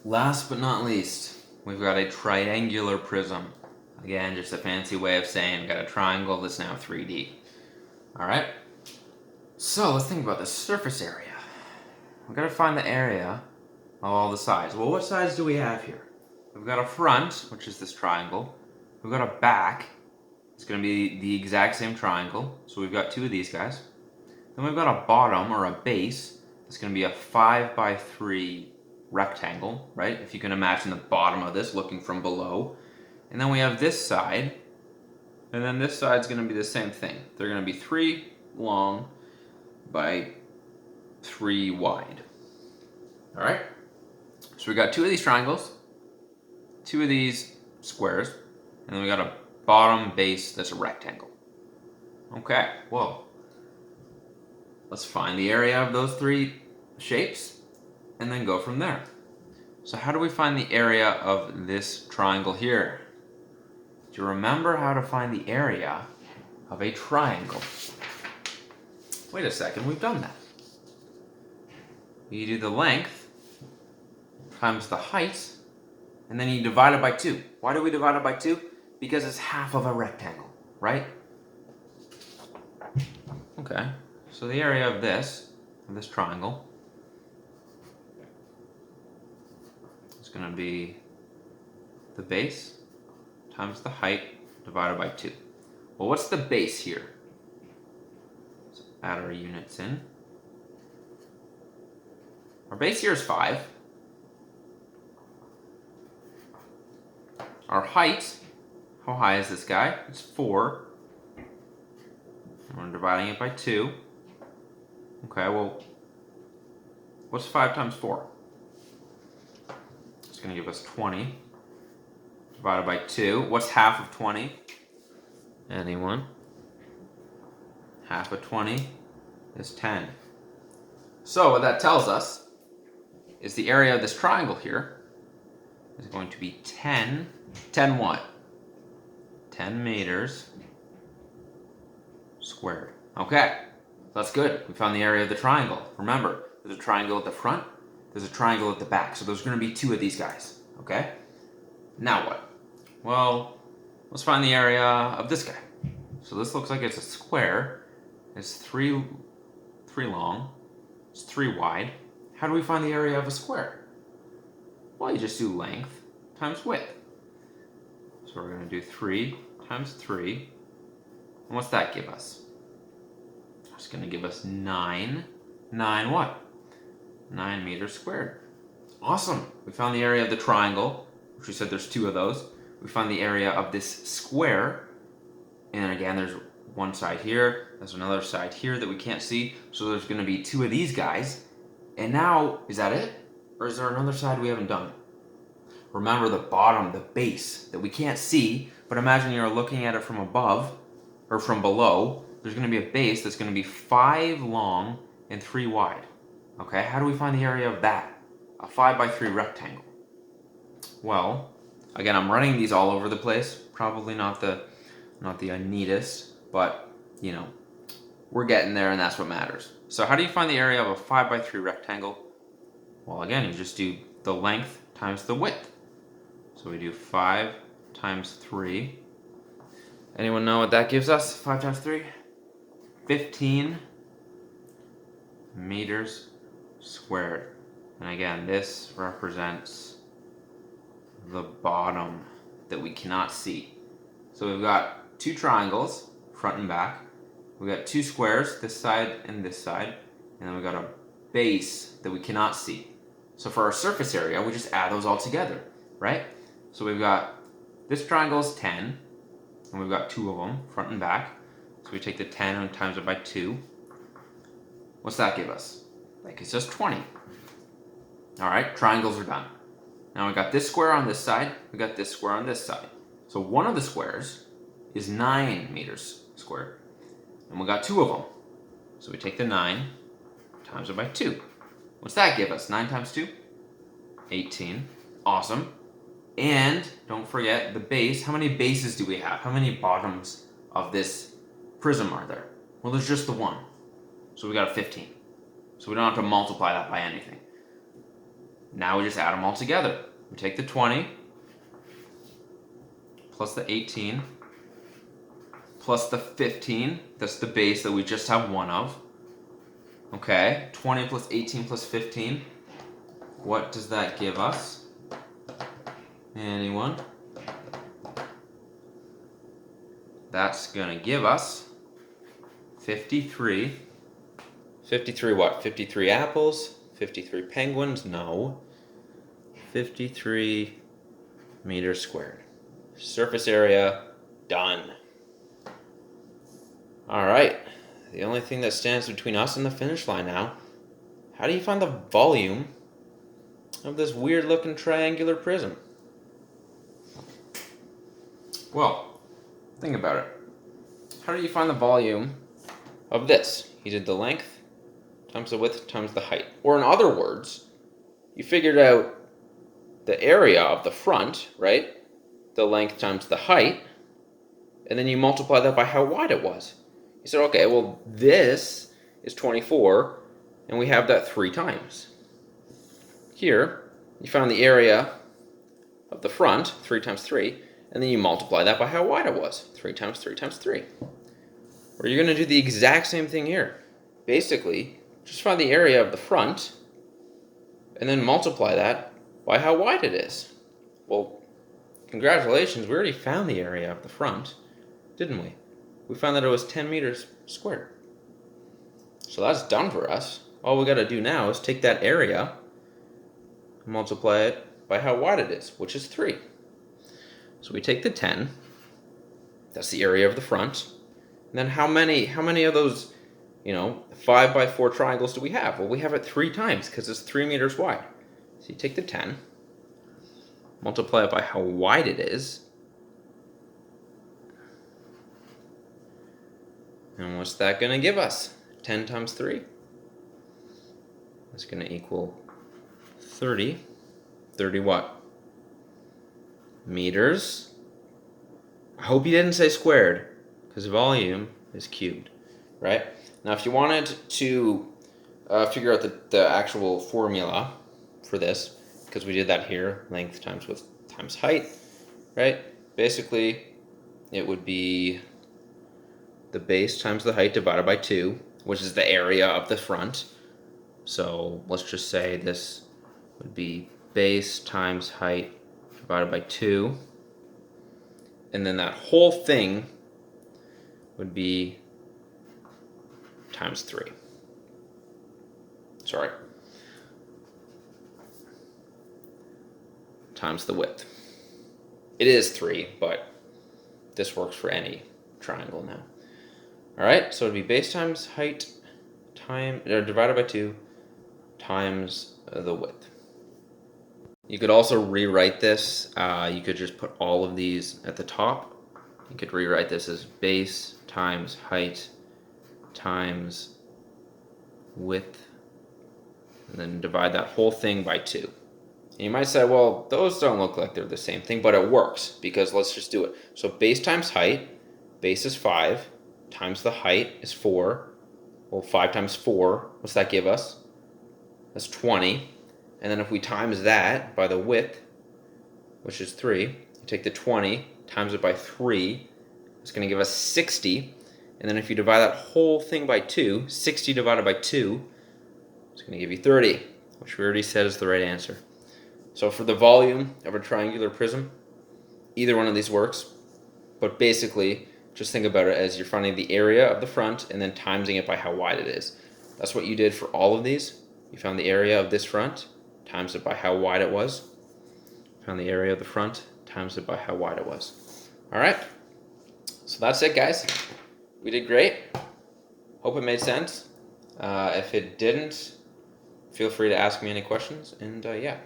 Last but not least, we've got a triangular prism. Again, just a fancy way of saying we've got a triangle that's now 3D. Alright? So let's think about the surface area. We've got to find the area of all the sides. Well, what sides do we have here? We've got a front, which is this triangle. We've got a back. It's going to be the exact same triangle. So we've got two of these guys. Then we've got a bottom, or a base. It's going to be a 5 by 3 rectangle, right? If you can imagine the bottom of this looking from below. And then we have this side. And then this side's going to be the same thing. They're going to be 3 long by 3 wide. Alright? So we got two of these triangles, two of these squares, and then we got a bottom base that's a rectangle. Okay, well, let's find the area of those three shapes and then go from there. So how do we find the area of this triangle here? Do you remember how to find the area of a triangle? Wait a second, we've done that. You do the length times the height, and then you divide it by 2. Why do we divide it by 2? Because it's half of a rectangle, right? Okay, so the area of this triangle, is going to be the base times the height divided by 2. Well, what's the base here? Let's add our units in. Our base here is 5. Our height, how high is this guy? It's 4. And we're dividing it by 2. Okay, well, what's 5 times 4? It's going to give us 20. Divided by 2. What's half of 20? Anyone? Half of 20 is 10. So what that tells us is the area of this triangle here is going to be 10 what? 10 meters squared. Okay, that's good. We found the area of the triangle. Remember, there's a triangle at the front, there's a triangle at the back. So there's going to be 2 of these guys. Okay? Now what? Well, let's find the area of this guy. So this looks like it's a square. It's 3 long. It's 3 wide. How do we find the area of a square? Well, you just do length times width. So we're going to do 3 times 3. And what's that give us? It's going to give us 9. 9 what? 9 meters squared. Awesome. We found the area of the triangle, which we said there's 2 of those. We found the area of this square. And again, there's one side here. There's another side here that we can't see. So there's going to be 2 of these guys. And now, is that it? Or is there another side we haven't done? Remember the bottom, the base that we can't see, but imagine you're looking at it from above or from below. There's going to be a base that's going to be 5 long and 3 wide. Okay, how do we find the area of that? A 5 by 3 rectangle. Well, again, I'm running these all over the place. Probably not the neatest, but you know, we're getting there, and that's what matters. So how do you find the area of a 5 by 3 rectangle? Well, again, you just do the length times the width. So we do 5 times 3. Anyone know what that gives us? 5 times 3? 15 meters squared. And again, this represents the bottom that we cannot see. So we've got 2 triangles, front and back. We've got 2 squares, this side and this side. And then we've got a base that we cannot see. So for our surface area, we just add those all together, right? So we've got, this triangle is 10, and we've got 2 of them, front and back. So we take the 10 and times it by 2. What's that give us? Like, it's just 20. All right, triangles are done. Now we got this square on this side, we got this square on this side. So one of the squares is 9 meters squared, and we got 2 of them. So we take the 9, times it by 2. What's that give us? 9 times 2? 18. Awesome. And don't forget the base. How many bases do we have? How many bottoms of this prism are there? Well, there's just the one. So we got a 15. So we don't have to multiply that by anything. Now we just add them all together. We take the 20 plus the 18 plus the 15. That's the base that we just have one of. Okay, 20 plus 18 plus 15. What does that give us? Anyone? That's gonna give us 53. 53 what? 53 apples? 53 penguins? No. 53 meters squared. Surface area, done. Alright, the only thing that stands between us and the finish line now, how do you find the volume of this weird looking triangular prism? Well, think about it. How do you find the volume of this? You did the length times the width times the height. Or in other words, you figured out the area of the front, right? The length times the height, and then you multiply that by how wide it was. You said, okay, well, this is 24, and we have that 3 times. Here, you found the area of the front, 3 times 3, and then you multiply that by how wide it was, 3 times 3 times 3. Or you're going to do the exact same thing here. Basically, just find the area of the front, and then multiply that by how wide it is. Well, congratulations, we already found the area of the front, didn't we? We found that it was 10 meters squared. So that's done for us. All we got to do now is take that area, multiply it by how wide it is, which is 3. So we take the 10, that's the area of the front, and then how many of those, 5 by 4 triangles do we have? Well, we have it 3 times because it's 3 meters wide. So you take the 10, multiply it by how wide it is, and what's that going to give us? 10 times 3. That's going to equal 30. 30 what? Meters. I hope you didn't say squared, because volume is cubed, right? Now, if you wanted to figure out the actual formula for this, because we did that here, length times width times height, right? Basically, it would be the base times the height divided by 2, which is the area of the front. So let's just say this would be base times height divided by 2. And then that whole thing would be times 3. Sorry. Times the width. It is 3, but this works for any triangle now. Alright, so it would be base times height divided by 2 times the width. You could also rewrite this. You could just put all of these at the top. You could rewrite this as base times height times width, and then divide that whole thing by 2. And you might say, well, those don't look like they're the same thing, but it works because let's just do it. So base times height, base is 5, times the height is 4. Well, 5 times 4, what's that give us? That's 20. And then if we times that by the width, which is 3, you take the 20, times it by 3, it's going to give us 60. And then if you divide that whole thing by 2, 60 divided by 2, it's going to give you 30, which we already said is the right answer. So for the volume of a triangular prism, either one of these works. But basically, just think about it as you're finding the area of the front and then timesing it by how wide it is. That's what you did for all of these. You found the area of this front, times it by how wide it was. Found the area of the front, times it by how wide it was. All right. So that's it, guys. We did great. Hope it made sense. If it didn't, feel free to ask me any questions. And yeah.